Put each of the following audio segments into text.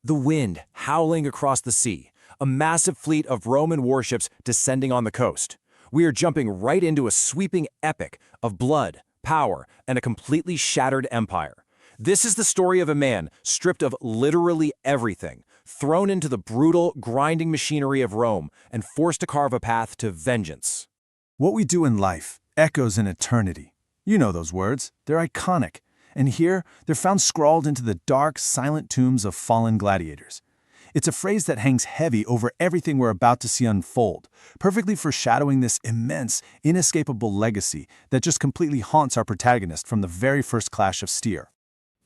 The wind howling across the sea, a massive fleet of Roman warships descending on the coast. We are jumping right into a sweeping epic of blood, power, and a completely shattered empire. This is the story of a man stripped of literally everything, thrown into the brutal, grinding machinery of Rome, and forced to carve a path to vengeance. What we do in life echoes in eternity. You know those words. They're iconic. And here, they're found scrawled into the dark, silent tombs of fallen gladiators. It's a phrase that hangs heavy over everything we're about to see unfold, perfectly foreshadowing this immense, inescapable legacy that just completely haunts our protagonist from the very first clash of steer.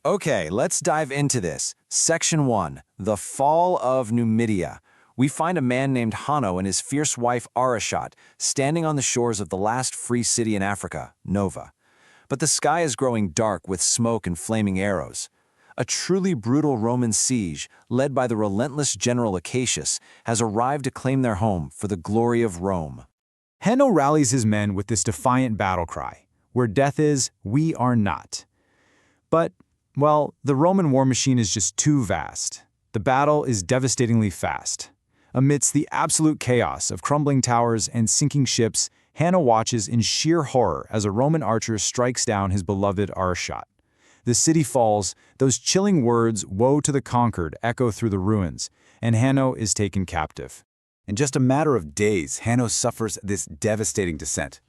Okay, let's dive into this. Section 1, The Fall of Numidia. We find a man named Hanno and his fierce wife Arishot standing on the shores of the last free city in Africa, Nova. But the sky is growing dark with smoke and flaming arrows. A truly brutal Roman siege, led by the relentless general Acacius, has arrived to claim their home for the glory of Rome. Hanno rallies his men with this defiant battle cry, "Where death is, we are not." But, well, the Roman war machine is just too vast. The battle is devastatingly fast. Amidst the absolute chaos of crumbling towers and sinking ships, Hanno watches in sheer horror as a Roman archer strikes down his beloved Arishot. The city falls, those chilling words, "Woe to the conquered," echo through the ruins, and Hanno is taken captive. In just a matter of days, Hanno suffers this devastating descent.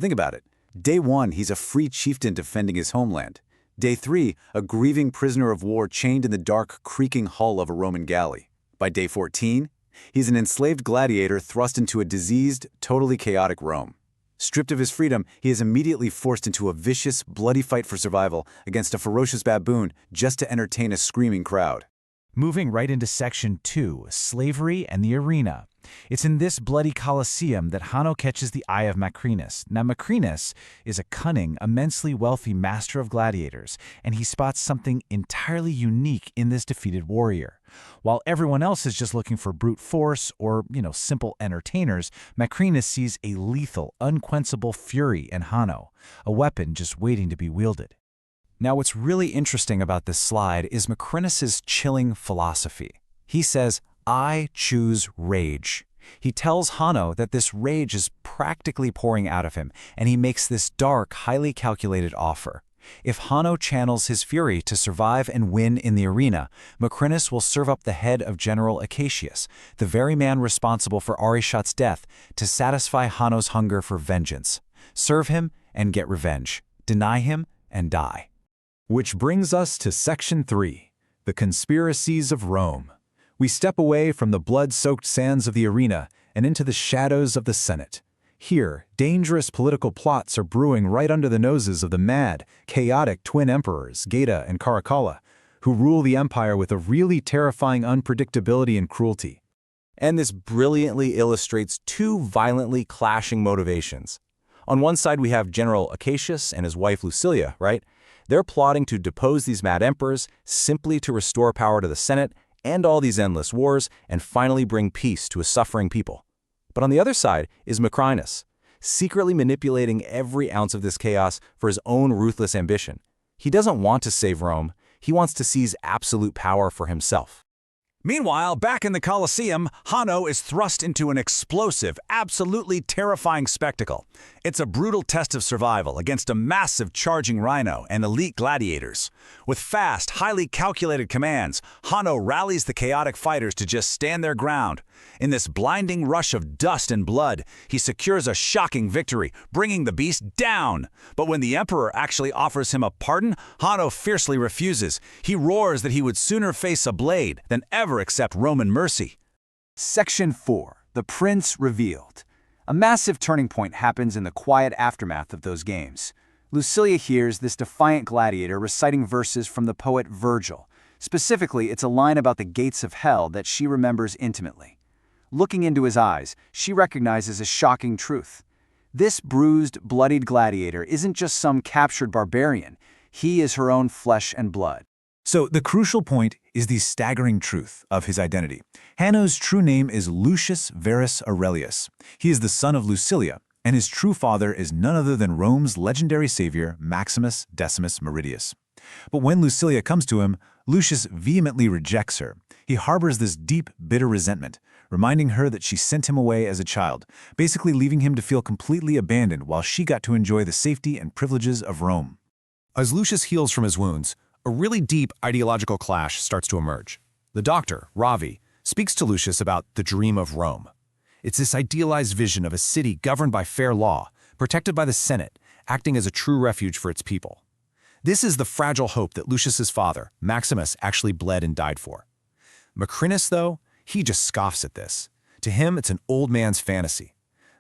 Think about it. Day 1, he's a free chieftain defending his homeland. Day 3, a grieving prisoner of war chained in the dark, creaking hull of a Roman galley. By day 14, he's an enslaved gladiator thrust into a diseased, totally chaotic Rome. Stripped of his freedom, he is immediately forced into a vicious, bloody fight for survival against a ferocious baboon just to entertain a screaming crowd. Moving right into Section 2, Slavery and the Arena. It's in this bloody Colosseum that Hanno catches the eye of Macrinus. Now, Macrinus is a cunning, immensely wealthy master of gladiators, and he spots something entirely unique in this defeated warrior. While everyone else is just looking for brute force or, simple entertainers, Macrinus sees a lethal, unquenchable fury in Hanno, a weapon just waiting to be wielded. Now, what's really interesting about this slide is Macrinus's chilling philosophy. He says, "I choose rage." He tells Hanno that this rage is practically pouring out of him, and he makes this dark, highly calculated offer. If Hanno channels his fury to survive and win in the arena, Macrinus will serve up the head of General Acacius, the very man responsible for Arishot's death, to satisfy Hanno's hunger for vengeance. Serve him and get revenge. Deny him and die. Which brings us to Section 3, The Conspiracies of Rome. We step away from the blood-soaked sands of the arena and into the shadows of the Senate. Here, dangerous political plots are brewing right under the noses of the mad, chaotic twin emperors, Geta and Caracalla, who rule the empire with a really terrifying unpredictability and cruelty. And this brilliantly illustrates two violently clashing motivations. On one side, we have General Acacius and his wife Lucilia, right? They're plotting to depose these mad emperors simply to restore power to the Senate, end all these endless wars, and finally bring peace to a suffering people. But on the other side is Macrinus, secretly manipulating every ounce of this chaos for his own ruthless ambition. He doesn't want to save Rome, he wants to seize absolute power for himself. Meanwhile, back in the Colosseum, Hanno is thrust into an explosive, absolutely terrifying spectacle. It's a brutal test of survival against a massive charging rhino and elite gladiators. With fast, highly calculated commands, Hanno rallies the chaotic fighters to just stand their ground. In this blinding rush of dust and blood, he secures a shocking victory, bringing the beast down. But when the emperor actually offers him a pardon, Hanno fiercely refuses. He roars that he would sooner face a blade than ever accept Roman mercy. Section 4, The Prince Revealed. A massive turning point happens in the quiet aftermath of those games. Lucilia hears this defiant gladiator reciting verses from the poet Virgil. Specifically, it's a line about the gates of hell that she remembers intimately. Looking into his eyes, she recognizes a shocking truth. This bruised, bloodied gladiator isn't just some captured barbarian. He is her own flesh and blood. So the crucial point is the staggering truth of his identity. Hanno's true name is Lucius Verus Aurelius. He is the son of Lucilia, and his true father is none other than Rome's legendary savior, Maximus Decimus Meridius. But when Lucilia comes to him, Lucius vehemently rejects her. He harbors this deep, bitter resentment, reminding her that she sent him away as a child, basically leaving him to feel completely abandoned while she got to enjoy the safety and privileges of Rome. As Lucius heals from his wounds, a really deep ideological clash starts to emerge. The doctor, Ravi, speaks to Lucius about the dream of Rome. It's this idealized vision of a city governed by fair law, protected by the Senate, acting as a true refuge for its people. This is the fragile hope that Lucius's father, Maximus, actually bled and died for. Macrinus, though, he just scoffs at this. To him, it's an old man's fantasy.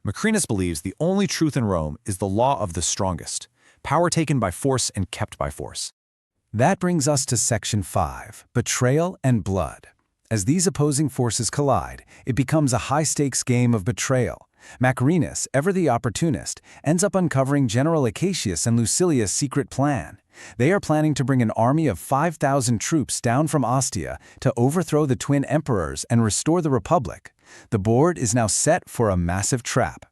Macrinus believes the only truth in Rome is the law of the strongest, power taken by force and kept by force. That brings us to Section 5, Betrayal and Blood. As these opposing forces collide, it becomes a high-stakes game of betrayal. Macrinus, ever the opportunist, ends up uncovering General Acacius and Lucilia's secret plan. They are planning to bring an army of 5,000 troops down from Ostia to overthrow the twin emperors and restore the Republic. The board is now set for a massive trap.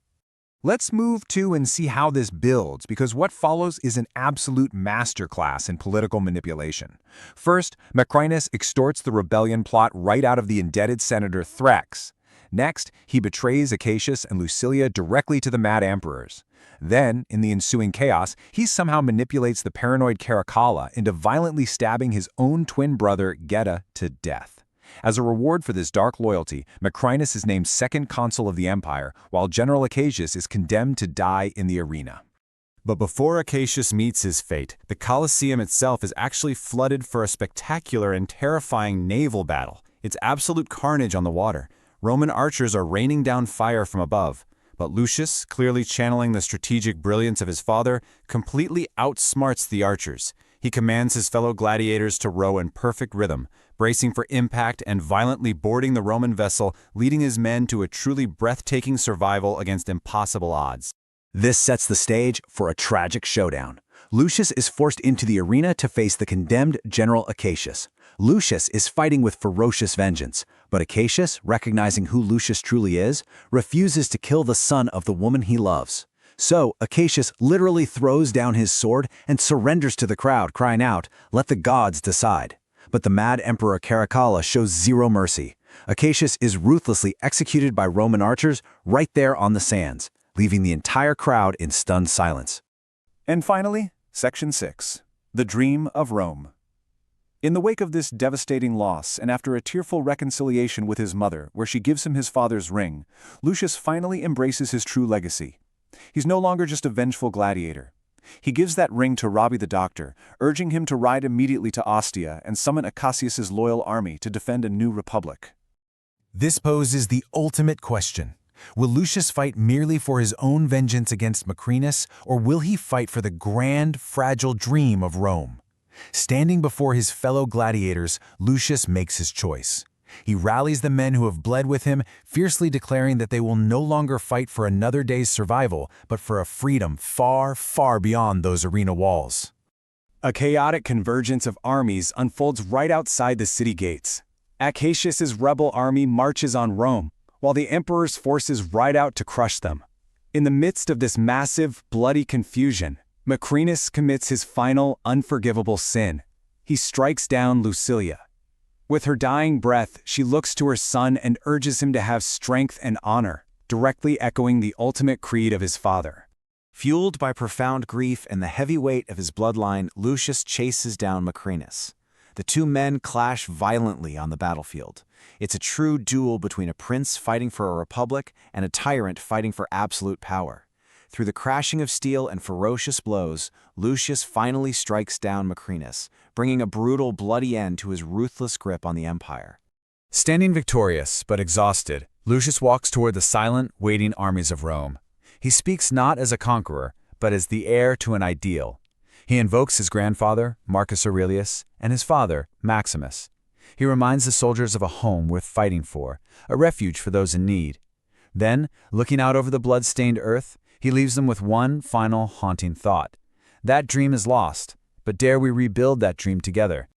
Let's move to and see how this builds, because what follows is an absolute masterclass in political manipulation. First, Macrinus extorts the rebellion plot right out of the indebted senator Thrax. Next, he betrays Acacius and Lucilia directly to the mad emperors. Then, in the ensuing chaos, he somehow manipulates the paranoid Caracalla into violently stabbing his own twin brother, Geta, to death. As a reward for this dark loyalty, Macrinus is named second consul of the empire, while General Acacius is condemned to die in the arena. But before Acacius meets his fate, the Colosseum itself is actually flooded for a spectacular and terrifying naval battle. It's absolute carnage on the water. Roman archers are raining down fire from above. But Lucius, clearly channeling the strategic brilliance of his father, completely outsmarts the archers. He commands his fellow gladiators to row in perfect rhythm, bracing for impact and violently boarding the Roman vessel, leading his men to a truly breathtaking survival against impossible odds. This sets the stage for a tragic showdown. Lucius is forced into the arena to face the condemned General Acacius. Lucius is fighting with ferocious vengeance, but Acacius, recognizing who Lucius truly is, refuses to kill the son of the woman he loves. So, Acacius literally throws down his sword and surrenders to the crowd, crying out, "Let the gods decide." But the mad Emperor Caracalla shows zero mercy. Acacius is ruthlessly executed by Roman archers right there on the sands, leaving the entire crowd in stunned silence. And finally, Section 6, The Dream of Rome. In the wake of this devastating loss, and after a tearful reconciliation with his mother, where she gives him his father's ring, Lucius finally embraces his true legacy. He's no longer just a vengeful gladiator. He gives that ring to Ravi the doctor, urging him to ride immediately to Ostia and summon Acacius's loyal army to defend a new republic. This poses the ultimate question. Will Lucius fight merely for his own vengeance against Macrinus, or will he fight for the grand, fragile dream of Rome? Standing before his fellow gladiators, Lucius makes his choice. He rallies the men who have bled with him, fiercely declaring that they will no longer fight for another day's survival, but for a freedom far, far beyond those arena walls. A chaotic convergence of armies unfolds right outside the city gates. Acacius's rebel army marches on Rome, while the emperor's forces ride out to crush them. In the midst of this massive, bloody confusion, Macrinus commits his final, unforgivable sin. He strikes down Lucilia. With her dying breath, she looks to her son and urges him to have strength and honor, directly echoing the ultimate creed of his father. Fueled by profound grief and the heavy weight of his bloodline, Lucius chases down Macrinus. The two men clash violently on the battlefield. It's a true duel between a prince fighting for a republic and a tyrant fighting for absolute power. Through the crashing of steel and ferocious blows, Lucius finally strikes down Macrinus, bringing a brutal, bloody end to his ruthless grip on the empire. Standing victorious but exhausted, Lucius walks toward the silent, waiting armies of Rome. He speaks not as a conqueror, but as the heir to an ideal. He invokes his grandfather, Marcus Aurelius, and his father, Maximus. He reminds the soldiers of a home worth fighting for, a refuge for those in need. Then, looking out over the blood-stained earth, he leaves them with one final haunting thought. That dream is lost, but dare we rebuild that dream together,